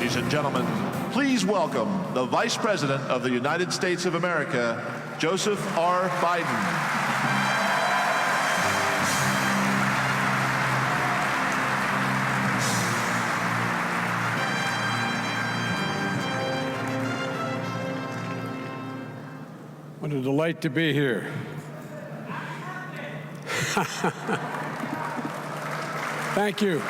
Ladies and gentlemen, please welcome the Vice President of the United States of America, Joseph R. Biden. What a delight to be here. Thank you.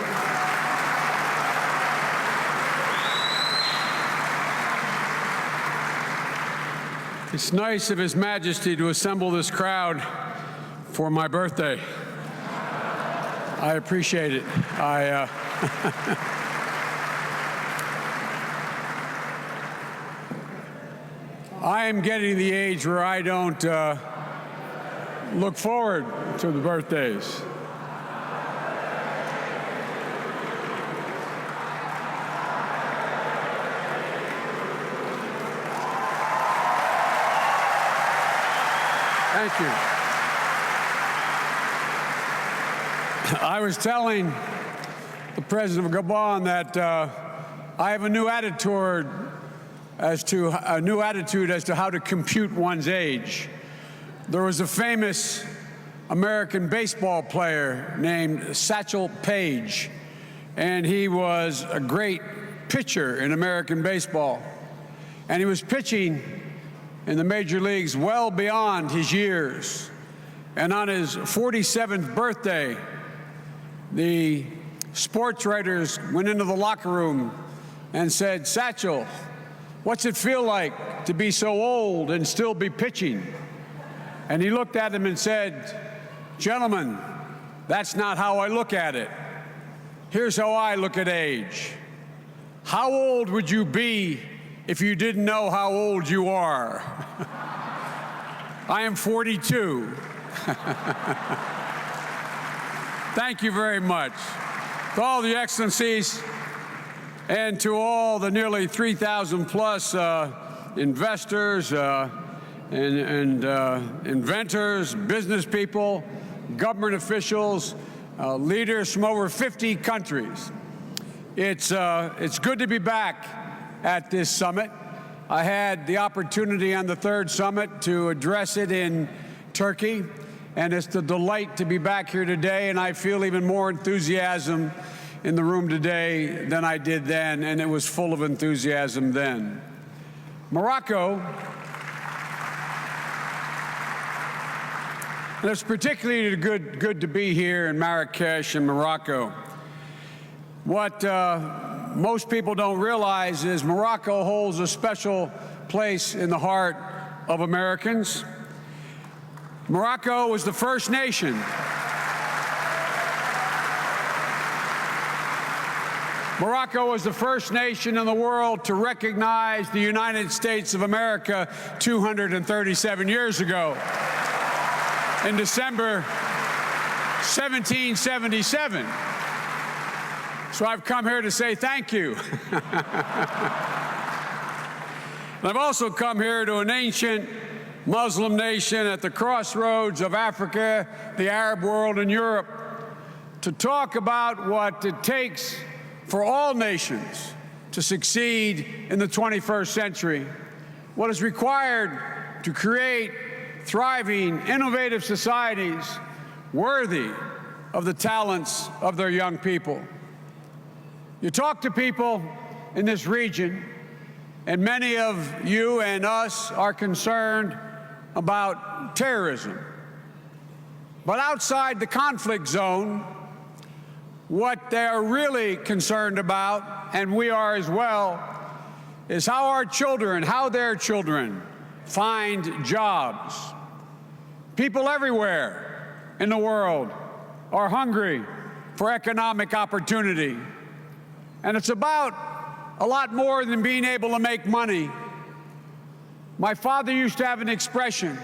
It's nice of His Majesty to assemble this crowd for my birthday. I appreciate it. I am getting the age where I don't look forward to the birthdays. Thank you. I was telling the President of Gabon that I have a new attitude as to how to compute one's age. There was a famous American baseball player named Satchel Paige, and he was a great pitcher in American baseball. And he was pitching in the major leagues well beyond his years. And on his 47th birthday, the sports writers went into the locker room and said, "Satchel, what's it feel like to be so old and still be pitching?" And he looked at them and said, "Gentlemen, that's not how I look at it. Here's how I look at age. How old would you be if you didn't know how old you are?" I am 42. Thank you very much. To all the excellencies and to all the nearly 3,000 plus investors and inventors, business people, government officials, leaders from over 50 countries. It's good to be back at this summit. I had the opportunity on the third summit to address it in Turkey, and it's a delight to be back here today, and I feel even more enthusiasm in the room today than I did then, and it was full of enthusiasm then. Morocco, and it's particularly good to be here in Marrakech in Morocco. What most people don't realize is Morocco holds a special place in the heart of Americans. Morocco was the first nation Morocco was the first nation in the world to recognize the United States of America 237 years ago, in December 1777. So I've come here to say thank you. I've also come here to an ancient Muslim nation at the crossroads of Africa, the Arab world, and Europe, to talk about what it takes for all nations to succeed in the 21st century, what is required to create thriving, innovative societies worthy of the talents of their young people. You talk to people in this region, and many of you and us are concerned about terrorism. But outside the conflict zone, what they're really concerned about, and we are as well, is how our children, how their children find jobs. People everywhere in the world are hungry for economic opportunity. And it's about a lot more than being able to make money. My father used to have an expression.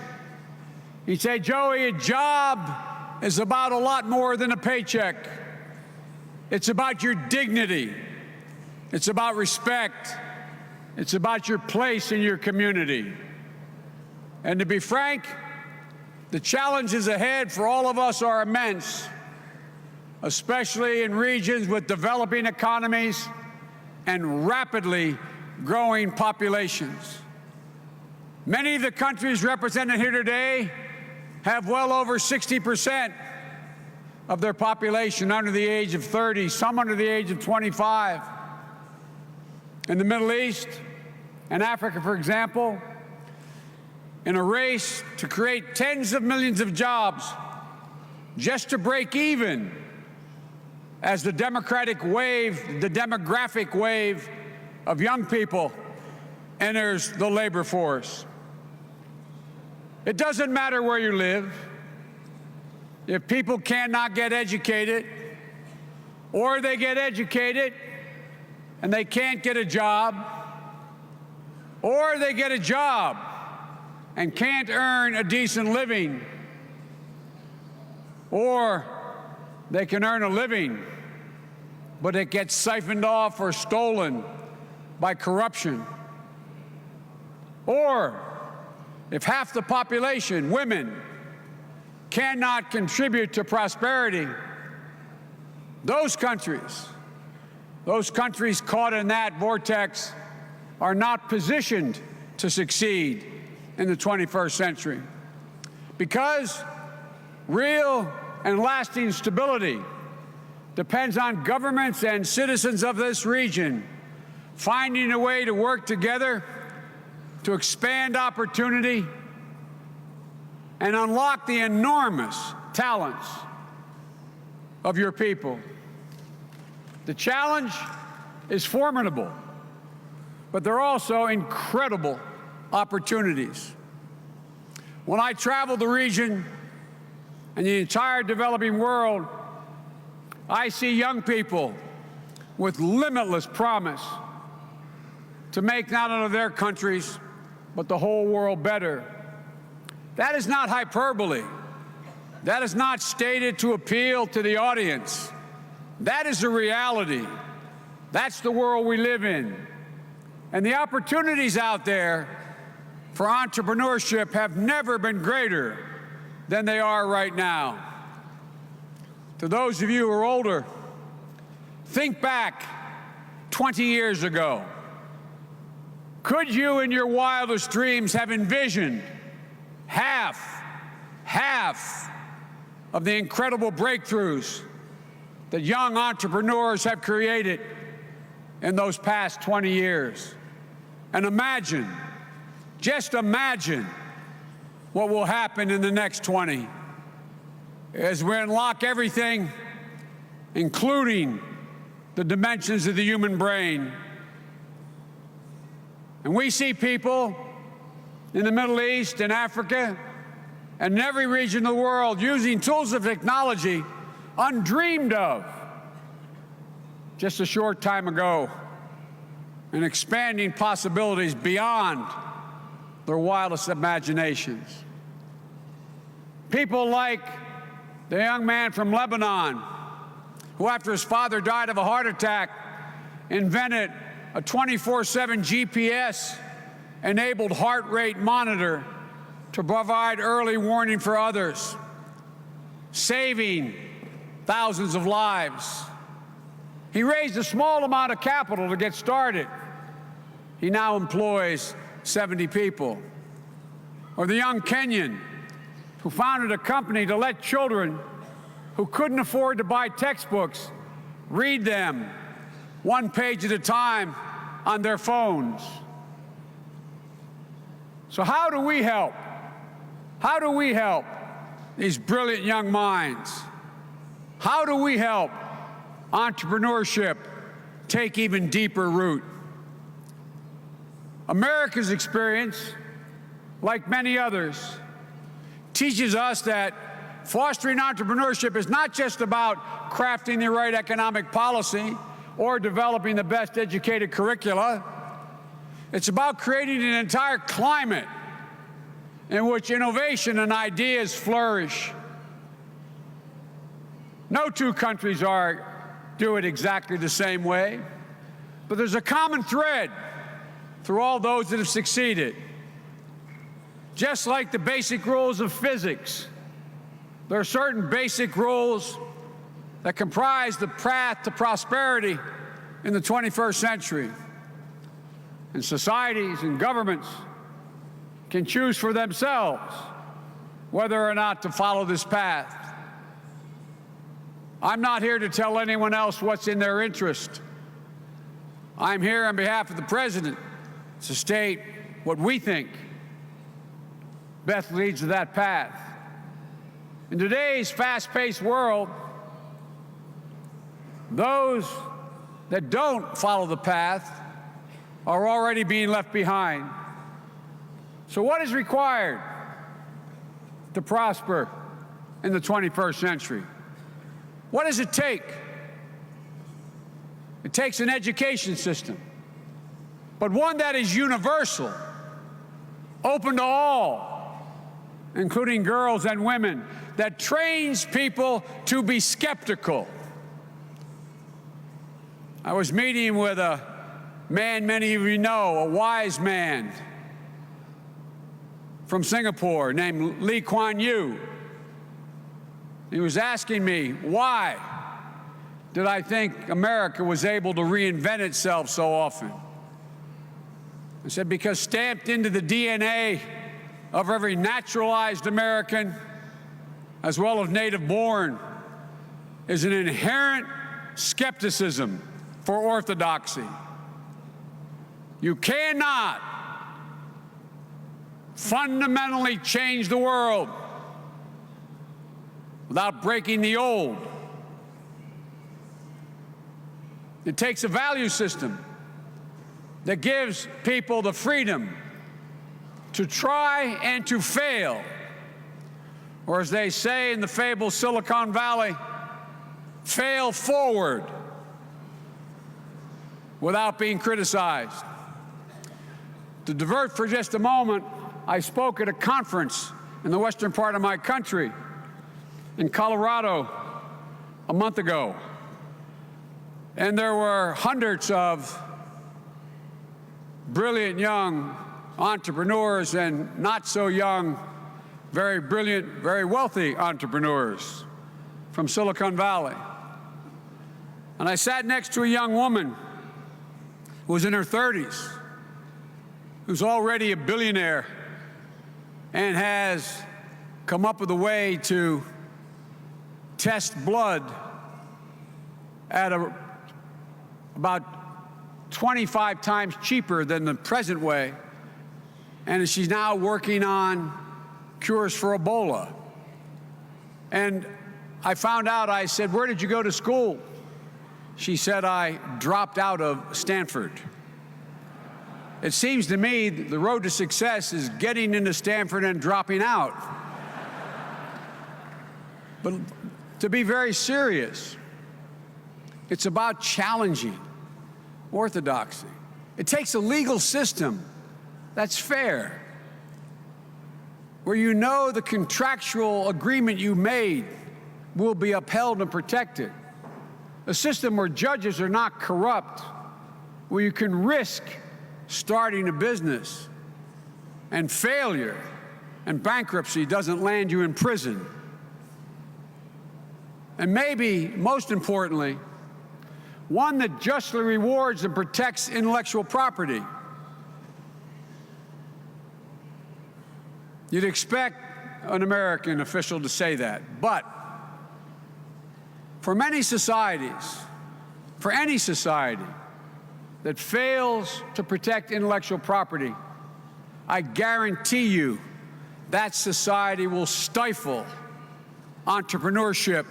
He'd say, "Joey, a job is about a lot more than a paycheck. It's about your dignity. It's about respect. It's about your place in your community." And to be frank, the challenges ahead for all of us are immense, especially in regions with developing economies and rapidly growing populations. Many of the countries represented here today have well over 60% of their population under the age of 30, some under the age of 25. In the Middle East and Africa, for example, in a race to create tens of millions of jobs just to break even as the demographic wave of young people enters the labor force. It doesn't matter where you live. If people cannot get educated, or they get educated and they can't get a job, or they get a job and can't earn a decent living, or they can earn a living, but it gets siphoned off or stolen by corruption. Or if half the population, women, cannot contribute to prosperity, those countries caught in that vortex are not positioned to succeed in the 21st century. Because real and lasting stability depends on governments and citizens of this region finding a way to work together to expand opportunity and unlock the enormous talents of your people. The challenge is formidable, but there are also incredible opportunities. When I travel the region and the entire developing world, I see young people with limitless promise to make not only their countries, but the whole world better. That is not hyperbole. That is not stated to appeal to the audience. That is a reality. That's the world we live in. And the opportunities out there for entrepreneurship have never been greater than they are right now. To those of you who are older, think back 20 years ago. Could you, in your wildest dreams, have envisioned half of the incredible breakthroughs that young entrepreneurs have created in those past 20 years? And imagine, just imagine what will happen in the next 20 as we unlock everything, including the dimensions of the human brain. And we see people in the Middle East and Africa and in every region of the world using tools of technology undreamed of just a short time ago, and expanding possibilities beyond their wildest imaginations. People like the young man from Lebanon who, after his father died of a heart attack, invented a 24/7 GPS-enabled heart rate monitor to provide early warning for others, saving thousands of lives. He raised a small amount of capital to get started. He now employs 70 people. Or the young Kenyan who founded a company to let children who couldn't afford to buy textbooks read them one page at a time on their phones. So how do we help? How do we help these brilliant young minds? How do we help entrepreneurship take even deeper root? America's experience, like many others, teaches us that fostering entrepreneurship is not just about crafting the right economic policy or developing the best educated curricula. It's about creating an entire climate in which innovation and ideas flourish. No two countries do it exactly the same way, but there's a common thread through all those that have succeeded. Just like the basic rules of physics, there are certain basic rules that comprise the path to prosperity in the 21st century, and societies and governments can choose for themselves whether or not to follow this path. I'm not here to tell anyone else what's in their interest. I'm here on behalf of the President to state what we think best leads to that path. In today's fast-paced world, those that don't follow the path are already being left behind. So what is required to prosper in the 21st century? What does it take? It takes an education system, but one that is universal, open to all, including girls and women, that trains people to be skeptical. I was meeting with a man many of you know, a wise man from Singapore named Lee Kuan Yew. He was asking me, why did I think America was able to reinvent itself so often? I said, because stamped into the DNA of every naturalized American, as well as native-born, is an inherent skepticism for orthodoxy. You cannot fundamentally change the world without breaking the old. It takes a value system that gives people the freedom to try and to fail, or as they say in the fabled Silicon Valley, fail forward without being criticized. To divert for just a moment, I spoke at a conference in the western part of my country in Colorado a month ago. And there were hundreds of brilliant young entrepreneurs and not so young, very brilliant, very wealthy entrepreneurs from Silicon Valley. And I sat next to a young woman who was in her 30s, who's already a billionaire and has come up with a way to test blood at about 25 times cheaper than the present way, and she's now working on cures for Ebola. And I found out, I said, where did you go to school? She said, I dropped out of Stanford. It seems to me the road to success is getting into Stanford and dropping out. But to be very serious, it's about challenging orthodoxy. It takes a legal system that's fair, where you know the contractual agreement you made will be upheld and protected. A system where judges are not corrupt, where you can risk starting a business and failure and bankruptcy doesn't land you in prison. And maybe, most importantly, one that justly rewards and protects intellectual property. You'd expect an American official to say that, but for many societies, for any society that fails to protect intellectual property, I guarantee you that society will stifle entrepreneurship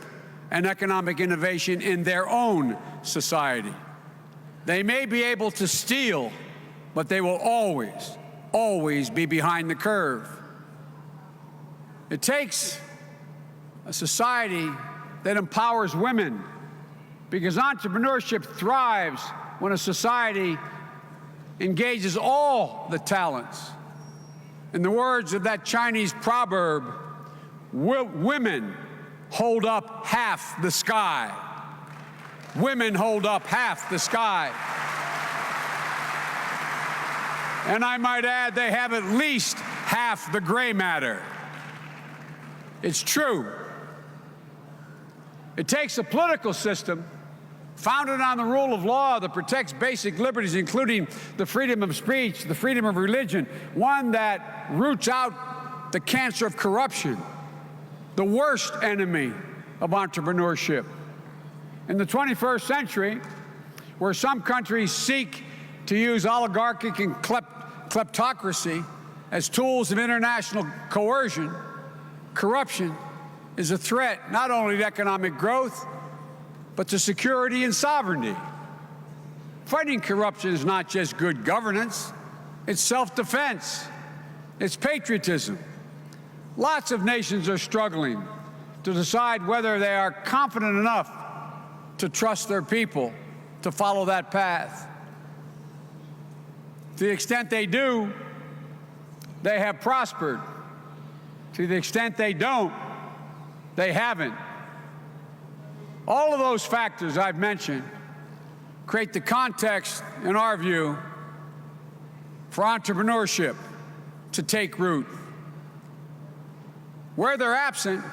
and economic innovation in their own society. They may be able to steal, but they will always, always be behind the curve. It takes a society that empowers women, because entrepreneurship thrives when a society engages all the talents. In the words of that Chinese proverb, women hold up half the sky. Women hold up half the sky. And I might add, they have at least half the gray matter. It's true. It takes a political system founded on the rule of law that protects basic liberties, including the freedom of speech, the freedom of religion, one that roots out the cancer of corruption, the worst enemy of entrepreneurship. In the 21st century, where some countries seek to use oligarchic and kleptocracy as tools of international coercion, corruption is a threat not only to economic growth, but to security and sovereignty. Fighting corruption is not just good governance, it's self-defense, it's patriotism. Lots of nations are struggling to decide whether they are confident enough to trust their people to follow that path. To the extent they do, they have prospered. To the extent they don't, they haven't. All of those factors I've mentioned create the context, in our view, for entrepreneurship to take root. Where they're absent,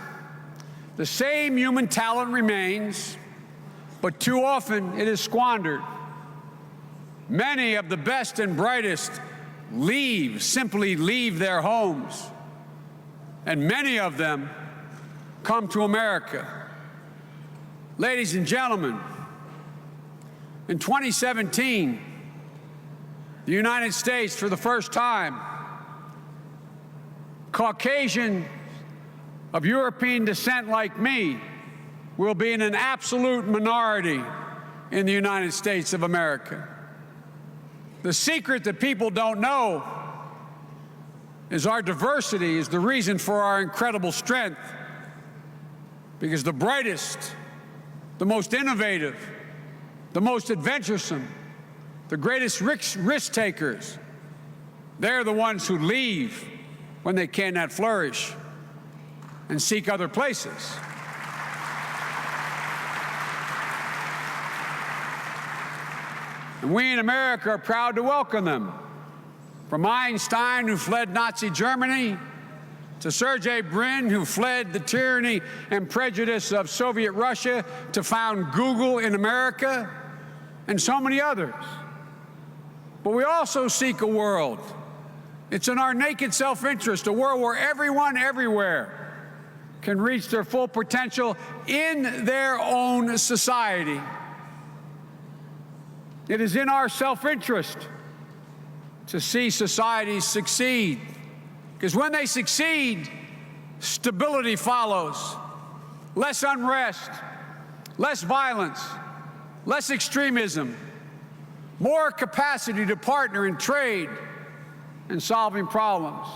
the same human talent remains, but too often it is squandered. Many of the best and brightest simply leave their homes, and many of them come to America. Ladies and gentlemen, in 2017, the United States, for the first time, Caucasian of European descent like me will be in an absolute minority in the United States of America. The secret that people don't know is our diversity is the reason for our incredible strength, because the brightest, the most innovative, the most adventuresome, the greatest risk takers, they're the ones who leave when they cannot flourish and seek other places. And we in America are proud to welcome them. From Einstein, who fled Nazi Germany, to Sergey Brin, who fled the tyranny and prejudice of Soviet Russia to found Google in America, and so many others. But we also seek a world. It's in our naked self-interest, a world where everyone, everywhere, can reach their full potential in their own society. It is in our self-interest to see societies succeed, because when they succeed, stability follows. Less unrest, less violence, less extremism, more capacity to partner in trade and solving problems.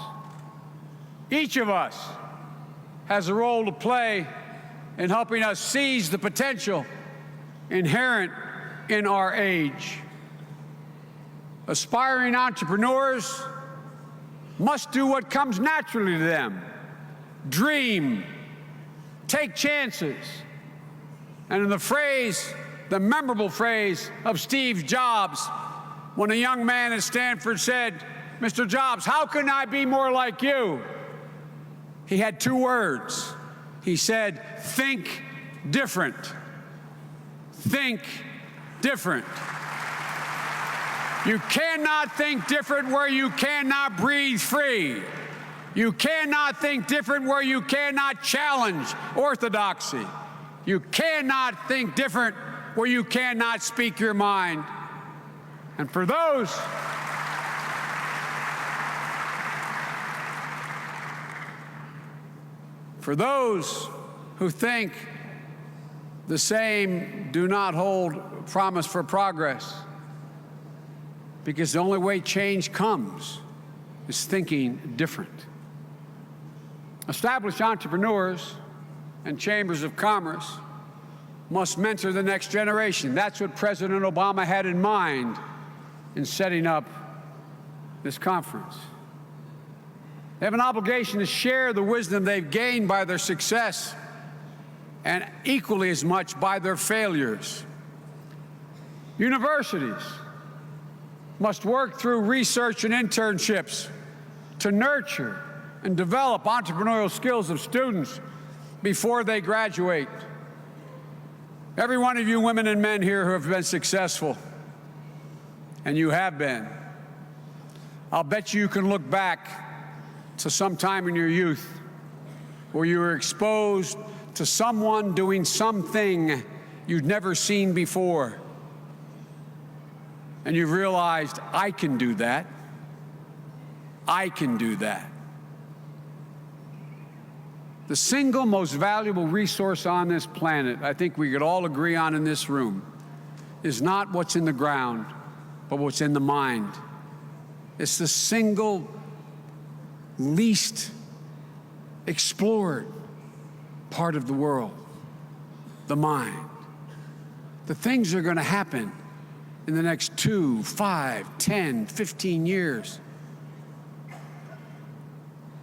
Each of us has a role to play in helping us seize the potential inherent in our age. Aspiring entrepreneurs must do what comes naturally to them: dream, take chances, and in the memorable phrase of Steve Jobs, when a young man at Stanford said, "Mr. Jobs, how can I be more like you?" He had two words. He said, "Think different." Think different. You cannot think different where you cannot breathe free. You cannot think different where you cannot challenge orthodoxy. You cannot think different where you cannot speak your mind. And for those who think the same do not hold promise for progress, because the only way change comes is thinking different. Established entrepreneurs and chambers of commerce must mentor the next generation. That's what President Obama had in mind in setting up this conference. They have an obligation to share the wisdom they've gained by their success, and equally as much by their failures. Universities must work through research and internships to nurture and develop entrepreneurial skills of students before they graduate. Every one of you women and men here who have been successful, and you have been, I'll bet you can look back to some time in your youth where you were exposed to someone doing something you'd never seen before. And you've realized, I can do that. I can do that. The single most valuable resource on this planet, I think we could all agree on in this room, is not what's in the ground, but what's in the mind. It's the single least explored part of the world, the mind. The things that are going to happen in the next 2, 5, 10, 15 years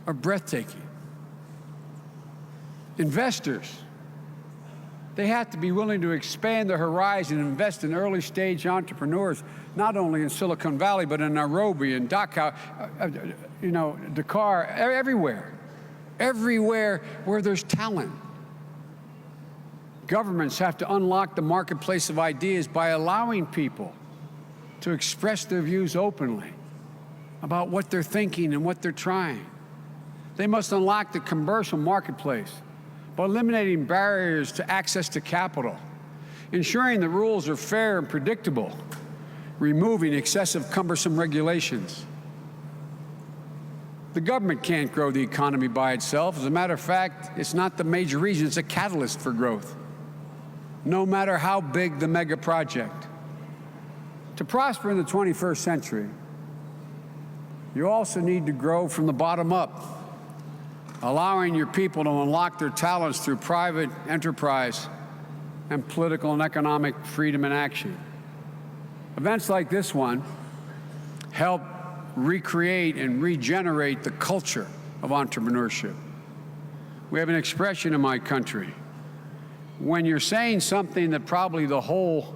are breathtaking. Investors, they have to be willing to expand their horizon and invest in early-stage entrepreneurs, not only in Silicon Valley, but in Nairobi and Dhaka, Dakar, everywhere where there's talent. Governments have to unlock the marketplace of ideas by allowing people to express their views openly about what they're thinking and what they're trying. They must unlock the commercial marketplace by eliminating barriers to access to capital, ensuring the rules are fair and predictable, removing excessive cumbersome regulations. The government can't grow the economy by itself. As a matter of fact, it's not the major reason, it's a catalyst for growth, no matter how big the mega project. To prosper in the 21st century, you also need to grow from the bottom up, allowing your people to unlock their talents through private enterprise and political and economic freedom and action. Events like this one help recreate and regenerate the culture of entrepreneurship. We have an expression in my country: when you're saying something that probably the whole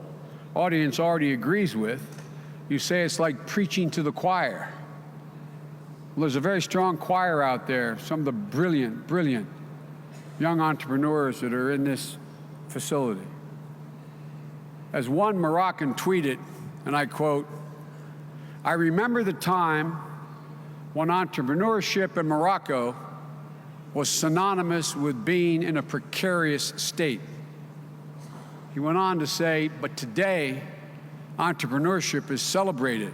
audience already agrees with, you say it's like preaching to the choir. Well, there's a very strong choir out there, some of the brilliant young entrepreneurs that are in this facility. As one Moroccan tweeted, and I quote, "I remember the time when entrepreneurship in Morocco was synonymous with being in a precarious state." He went on to say, "But today, entrepreneurship is celebrated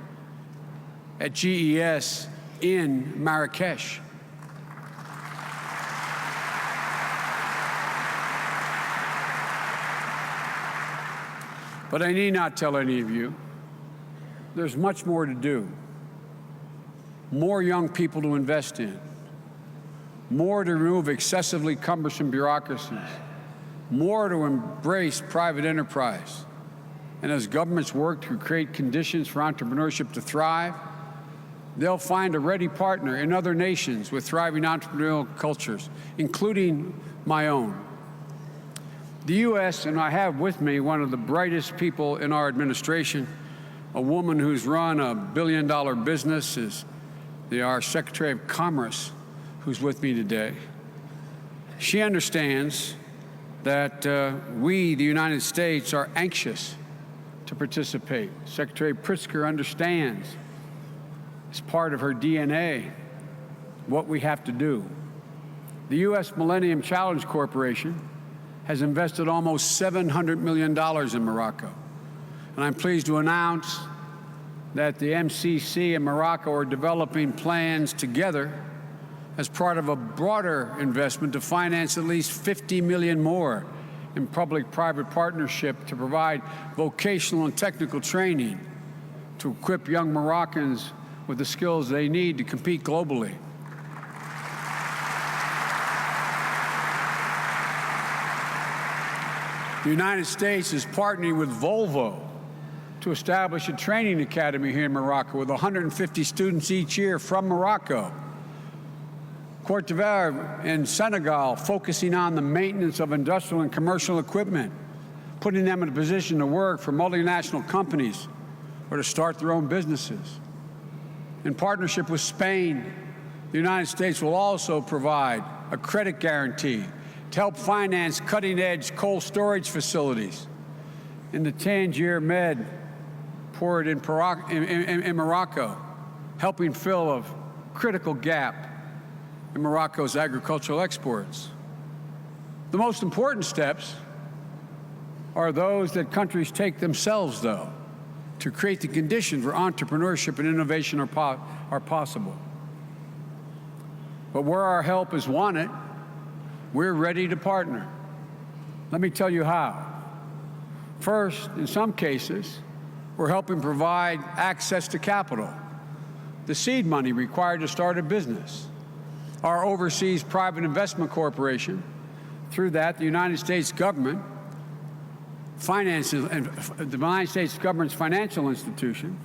at GES in Marrakech." But I need not tell any of you, there's much more to do. More young people to invest in. More to remove excessively cumbersome bureaucracies. More to embrace private enterprise. And as governments work to create conditions for entrepreneurship to thrive, they'll find a ready partner in other nations with thriving entrepreneurial cultures, including my own. The U.S., and I have with me one of the brightest people in our administration, a woman who's run a billion-dollar business, is our Secretary of Commerce, who's with me today. She understands that we, the United States, are anxious to participate. Secretary Pritzker understands, it's part of her DNA, what we have to do. The U.S. Millennium Challenge Corporation has invested almost $700 million in Morocco. And I'm pleased to announce that the MCC and Morocco are developing plans together as part of a broader investment to finance at least $50 million more in public-private partnership to provide vocational and technical training to equip young Moroccans with the skills they need to compete globally. The United States is partnering with Volvo to establish a training academy here in Morocco with 150 students each year from Morocco. Côte d'Ivoire and Senegal focusing on the maintenance of industrial and commercial equipment, putting them in a position to work for multinational companies or to start their own businesses. In partnership with Spain, the United States will also provide a credit guarantee to help finance cutting-edge cold storage facilities in the Tangier Med port in Morocco, helping fill a critical gap in Morocco's agricultural exports. The most important steps are those that countries take themselves, though, to create the conditions where entrepreneurship and innovation are possible. But where our help is wanted, we're ready to partner. Let me tell you how. First, in some cases, we're helping provide access to capital, the seed money required to start a business. Our overseas private investment corporation, through that, the United States government finances, and the United States government's financial institution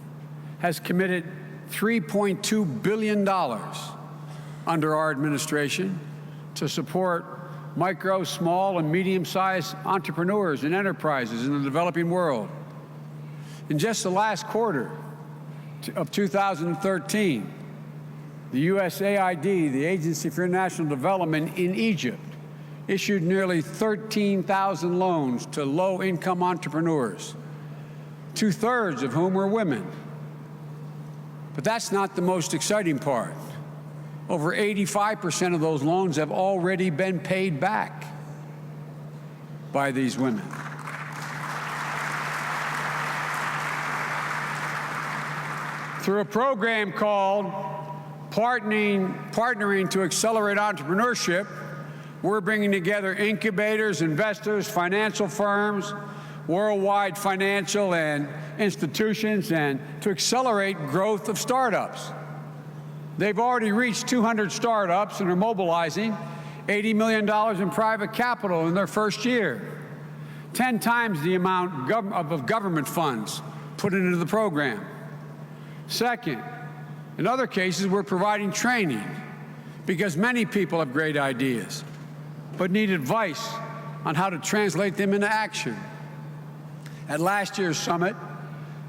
has committed $3.2 billion under our administration to support micro, small, and medium-sized entrepreneurs and enterprises in the developing world. In just the last quarter of 2013, the USAID, the Agency for International Development in Egypt, issued nearly 13,000 loans to low-income entrepreneurs, 2/3 of whom were women. But that's not the most exciting part. Over 85% of those loans have already been paid back by these women. Through a program called Partnering to Accelerate Entrepreneurship, we're bringing together incubators, investors, financial firms, worldwide financial and institutions, and to accelerate growth of startups. They've already reached 200 startups and are mobilizing $80 million in private capital in their first year, 10 times the amount of government funds put into the program. Second, in other cases, we're providing training because many people have great ideas but need advice on how to translate them into action. At last year's summit,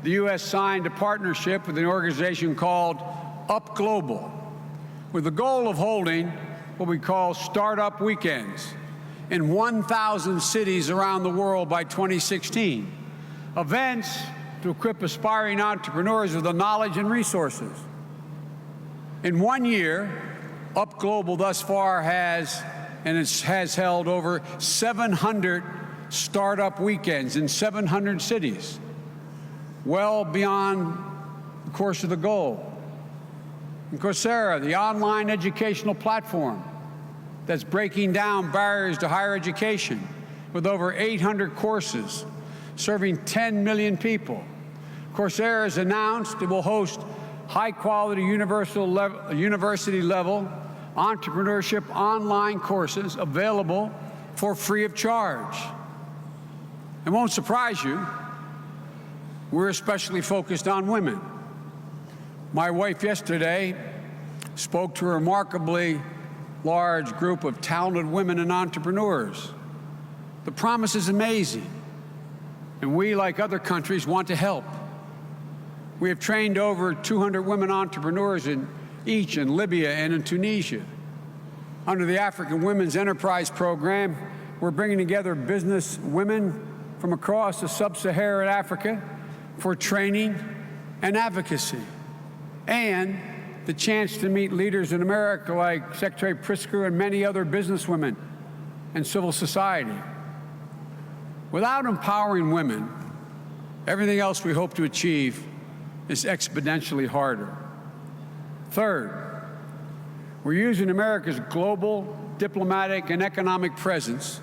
the U.S. signed a partnership with an organization called Up Global, with the goal of holding what we call startup weekends in 1,000 cities around the world by 2016, events to equip aspiring entrepreneurs with the knowledge and resources. In 1 year, Up Global thus far has held over 700 startup weekends in 700 cities, well beyond the course of the goal. And Coursera, the online educational platform that's breaking down barriers to higher education with over 800 courses serving 10 million people. Coursera has announced it will host high-quality university-level entrepreneurship online courses available for free of charge. It won't surprise you, we're especially focused on women. My wife yesterday spoke to a remarkably large group of talented women and entrepreneurs. The promise is amazing, and we, like other countries, want to help. We have trained over 200 women entrepreneurs in Libya and in Tunisia. Under the African Women's Enterprise Program, we're bringing together business women from across the sub-Saharan Africa for training and advocacy, and the chance to meet leaders in America like Secretary Pritzker and many other businesswomen and civil society. Without empowering women, everything else we hope to achieve is exponentially harder. Third, we're using America's global diplomatic and economic presence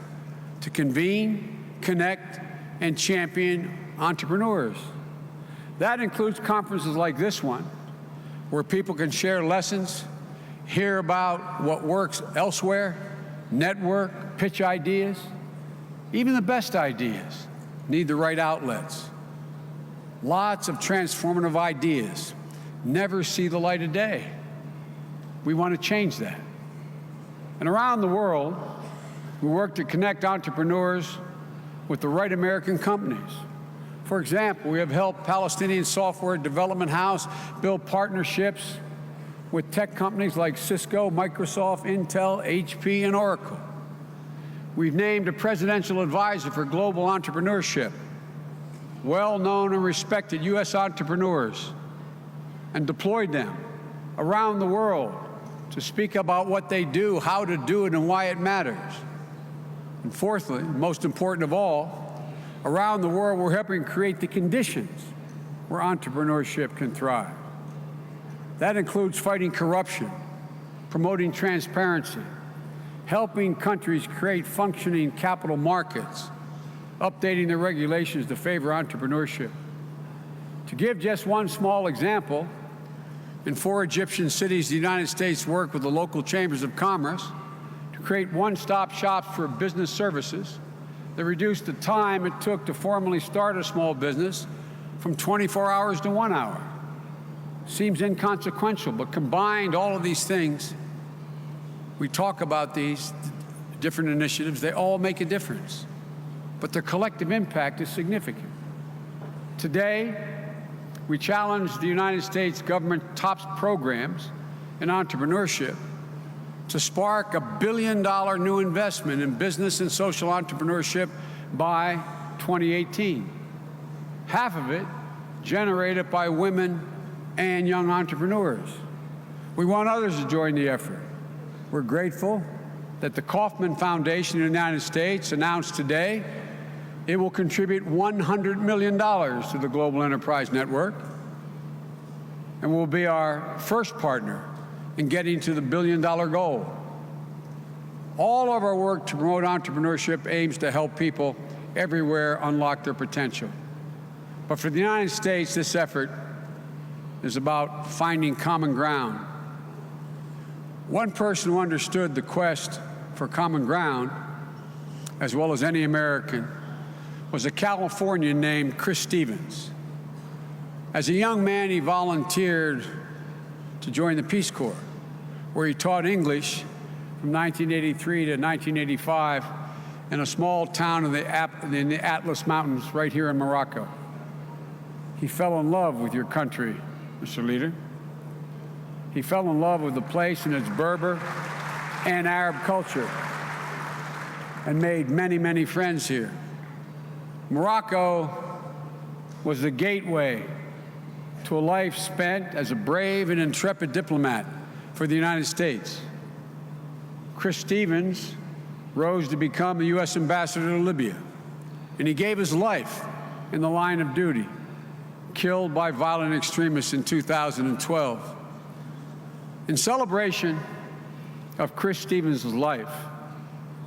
to convene, connect, and champion entrepreneurs. That includes conferences like this one, where people can share lessons, hear about what works elsewhere, network, pitch ideas. Even the best ideas need the right outlets. Lots of transformative ideas never see the light of day. We want to change that. And around the world, we work to connect entrepreneurs with the right American companies. For example, we have helped Palestinian Software Development House build partnerships with tech companies like Cisco, Microsoft, Intel, HP, and Oracle. We've named a presidential advisor for global entrepreneurship well-known and respected U.S. entrepreneurs and deployed them around the world to speak about what they do, how to do it, and why it matters. And fourthly, most important of all, around the world, we're helping create the conditions where entrepreneurship can thrive. That includes fighting corruption, promoting transparency, helping countries create functioning capital markets, updating their regulations to favor entrepreneurship. To give just one small example, in 4 Egyptian cities, the United States worked with the local chambers of commerce to create one-stop shops for business services that reduced the time it took to formally start a small business from 24 hours to 1 hour. Seems inconsequential, but combined, all of these things, we talk about these different initiatives, they all make a difference, but their collective impact is significant. Today, we challenge the United States government top programs in entrepreneurship to spark $1 billion new investment in business and social entrepreneurship by 2018. Half of it generated by women and young entrepreneurs. We want others to join the effort. We're grateful that the Kauffman Foundation in the United States announced today it will contribute $100 million to the Global Enterprise Network and will be our first partner in getting to the $1 billion goal. All of our work to promote entrepreneurship aims to help people everywhere unlock their potential. But for the United States, this effort is about finding common ground. One person who understood the quest for common ground, as well as any American, was a Californian named Chris Stevens. As a young man, he volunteered to join the Peace Corps, where he taught English from 1983 to 1985 in a small town in the Atlas Mountains right here in Morocco. He fell in love with your country, Mr. Leader. He fell in love with the place and its Berber and Arab culture and made many, many friends here. Morocco was the gateway to a life spent as a brave and intrepid diplomat for the United States. Chris Stevens rose to become a U.S. ambassador to Libya, and he gave his life in the line of duty, killed by violent extremists in 2012. In celebration of Chris Stevens' life,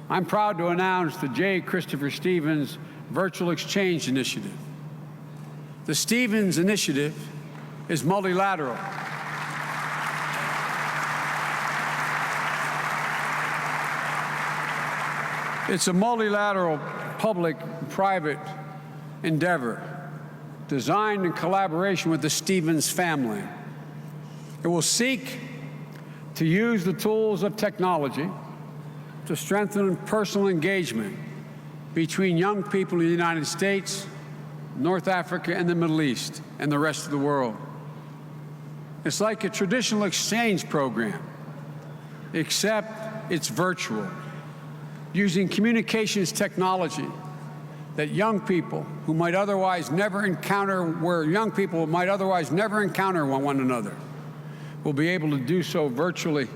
I'm proud to announce the J. Christopher Stevens Virtual Exchange Initiative. The Stevens Initiative is multilateral. It's a multilateral public-private endeavor designed in collaboration with the Stevens family. It will seek to use the tools of technology to strengthen personal engagement between young people in the United States, North Africa, and the Middle East, and the rest of the world. It's like a traditional exchange program, except it's virtual, using communications technology that young people who might otherwise never encounter, one another, will be able to do so virtually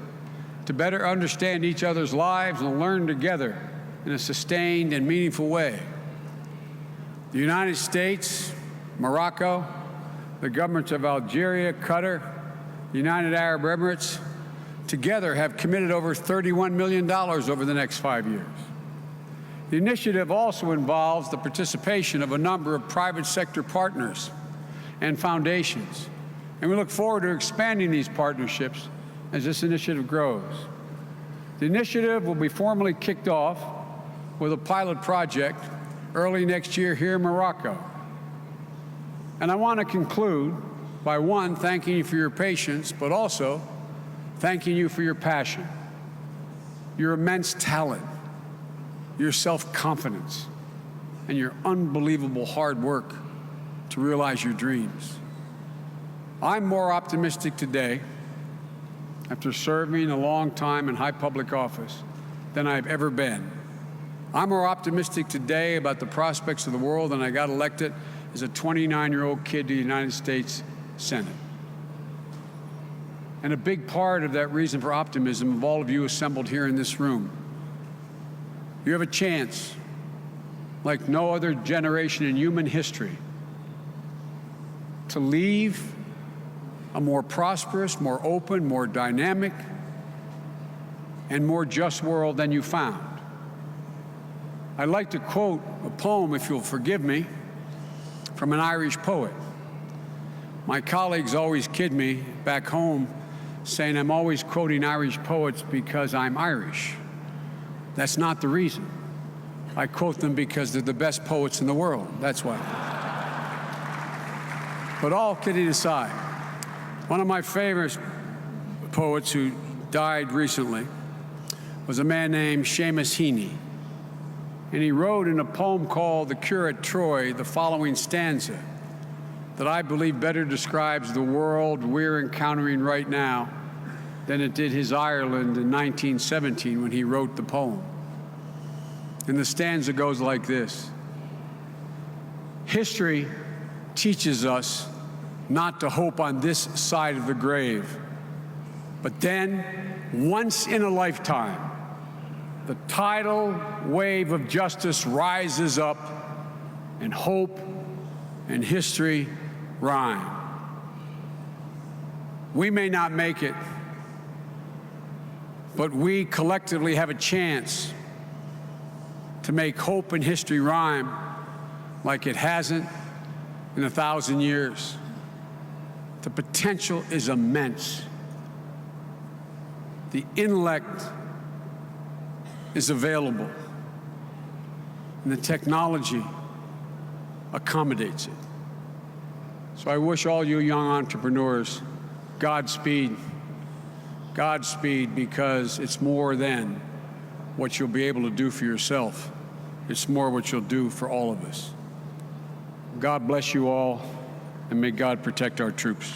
to better understand each other's lives and learn together in a sustained and meaningful way. The United States, Morocco, the governments of Algeria, Qatar, the United Arab Emirates, together have committed over $31 million over the next 5 years. The initiative also involves the participation of a number of private sector partners and foundations, and we look forward to expanding these partnerships as this initiative grows. The initiative will be formally kicked off with a pilot project early next year here in Morocco. And I want to conclude by, one, thanking you for your patience, but also thanking you for your passion, your immense talent, your self-confidence, and your unbelievable hard work to realize your dreams. I'm more optimistic today, after serving a long time in high public office, than I've ever been. I'm more optimistic today about the prospects of the world than I got elected as a 29-year-old kid to the United States Senate. And a big part of that reason for optimism of all of you assembled here in this room, you have a chance, like no other generation in human history, to leave a more prosperous, more open, more dynamic, and more just world than you found. I'd like to quote a poem, if you'll forgive me, from an Irish poet. My colleagues always kid me back home, saying I'm always quoting Irish poets because I'm Irish. That's not the reason. I quote them because they're the best poets in the world. That's why. But all kidding aside, one of my favorite poets who died recently was a man named Seamus Heaney. And he wrote in a poem called The Cure at Troy the following stanza that I believe better describes the world we're encountering right now than it did his Ireland in 1917 when he wrote the poem. And the stanza goes like this: history teaches us not to hope on this side of the grave, but then, once in a lifetime, the tidal wave of justice rises up, and hope and history rhyme. We may not make it, but we collectively have a chance to make hope and history rhyme like it hasn't in 1,000 years. The potential is immense. The intellect is available, and the technology accommodates it. So I wish all you young entrepreneurs Godspeed. Godspeed, because it's more than what you'll be able to do for yourself. It's more what you'll do for all of us. God bless you all, and may God protect our troops.